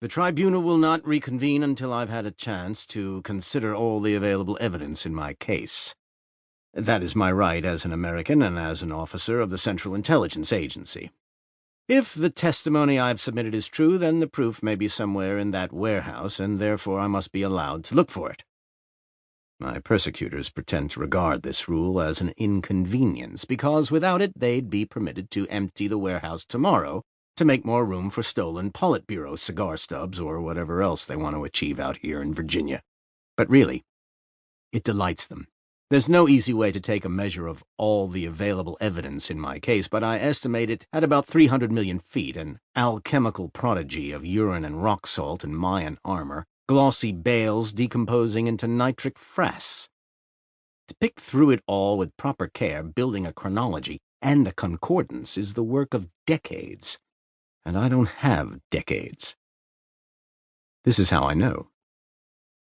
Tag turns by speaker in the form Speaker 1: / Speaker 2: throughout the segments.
Speaker 1: The tribunal will not reconvene until I've had a chance to consider all the available evidence in my case. That is my right as an American and as an officer of the Central Intelligence Agency. If the testimony I've submitted is true, then the proof may be somewhere in that warehouse, and therefore I must be allowed to look for it. My persecutors pretend to regard this rule as an inconvenience, because without it they'd be permitted to empty the warehouse tomorrow to make more room for stolen Politburo cigar stubs or whatever else they want to achieve out here in Virginia. But really, it delights them. There's no easy way to take a measure of all the available evidence in my case, but I estimate it at about 300 million feet, an alchemical prodigy of urine and rock salt and Mayan armor, glossy bales decomposing into nitric frass. To pick through it all with proper care, building a chronology and a concordance is the work of decades. And I don't have decades. This is how I know.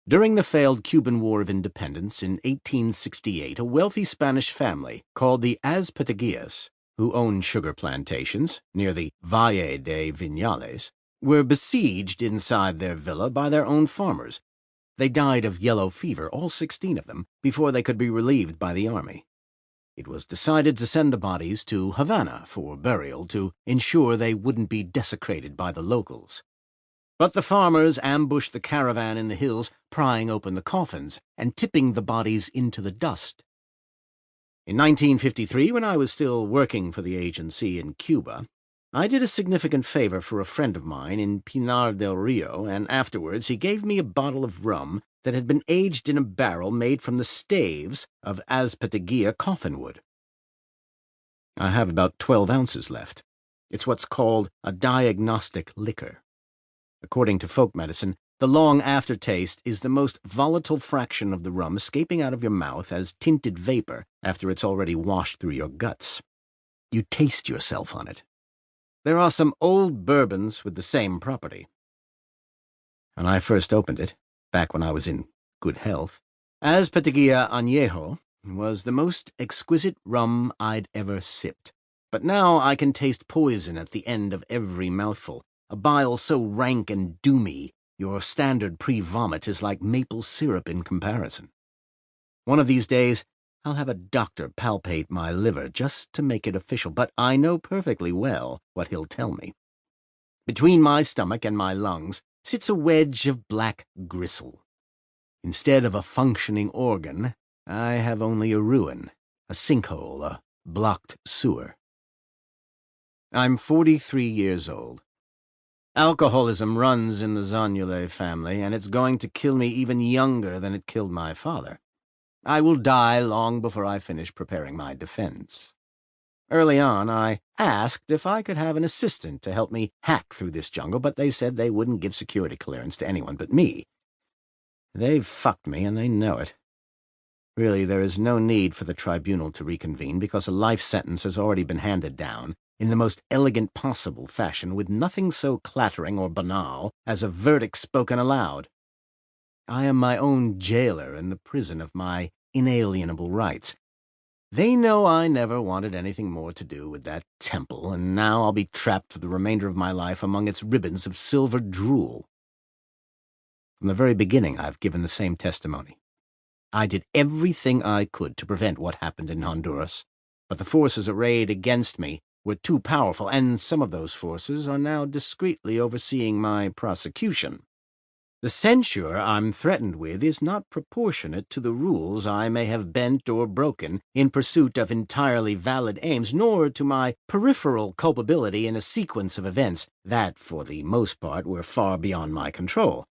Speaker 1: During the failed Cuban War of Independence in 1868, a wealthy Spanish family called the Azpeitigillas, who owned sugar plantations near the Valle de Vinales, were besieged inside their villa by their own farmers. They died of yellow fever, all 16 of them, before they could be relieved by the army. It was decided to send the bodies to Havana for burial to ensure they wouldn't be desecrated by the locals. But the farmers ambushed the caravan in the hills, prying open the coffins and tipping the bodies into the dust. In 1953, when I was still working for the agency in Cuba, I did a significant favor for a friend of mine in Pinar del Rio, and afterwards he gave me a bottle of rum that had been aged in a barrel made from the staves of Azpeitigilla coffin wood. I have about 12 ounces left. It's what's called a diagnostic liquor. According to folk medicine, the long aftertaste is the most volatile fraction of the rum escaping out of your mouth as tinted vapor after it's already washed through your guts. You taste yourself on it. There are some old bourbons with the same property. When I first opened it, back when I was in good health, Azpeitigilla Añejo was the most exquisite rum I'd ever sipped. But now I can taste poison at the end of every mouthful, a bile so rank and doomy your standard pre-vomit is like maple syrup in comparison. One of these days, I'll have a doctor palpate my liver just to make it official, but I know perfectly well what he'll tell me. Between my stomach and my lungs sits a wedge of black gristle. Instead of a functioning organ, I have only a ruin, a sinkhole, a blocked sewer. I'm 43 years old. Alcoholism runs in the Zanule family, and it's going to kill me even younger than it killed my father. I will die long before I finish preparing my defense. Early on, I asked if I could have an assistant to help me hack through this jungle, but they said they wouldn't give security clearance to anyone but me. They've fucked me, and they know it. Really, there is no need for the tribunal to reconvene because a life sentence has already been handed down in the most elegant possible fashion, with nothing so clattering or banal as a verdict spoken aloud. I am my own jailer in the prison of my inalienable rights. They know I never wanted anything more to do with that temple, and now I'll be trapped for the remainder of my life among its ribbons of silver drool. From the very beginning, I've given the same testimony. I did everything I could to prevent what happened in Honduras, but the forces arrayed against me were too powerful, and some of those forces are now discreetly overseeing my prosecution. The censure I'm threatened with is not proportionate to the rules I may have bent or broken in pursuit of entirely valid aims, nor to my peripheral culpability in a sequence of events that, for the most part, were far beyond my control.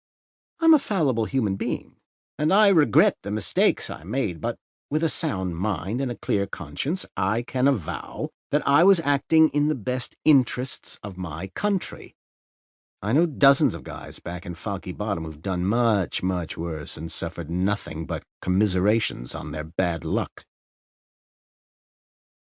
Speaker 1: I'm a fallible human being, and I regret the mistakes I made, but with a sound mind and a clear conscience, I can avow that I was acting in the best interests of my country. I know dozens of guys back in Foggy Bottom who've done much, much worse and suffered nothing but commiserations on their bad luck.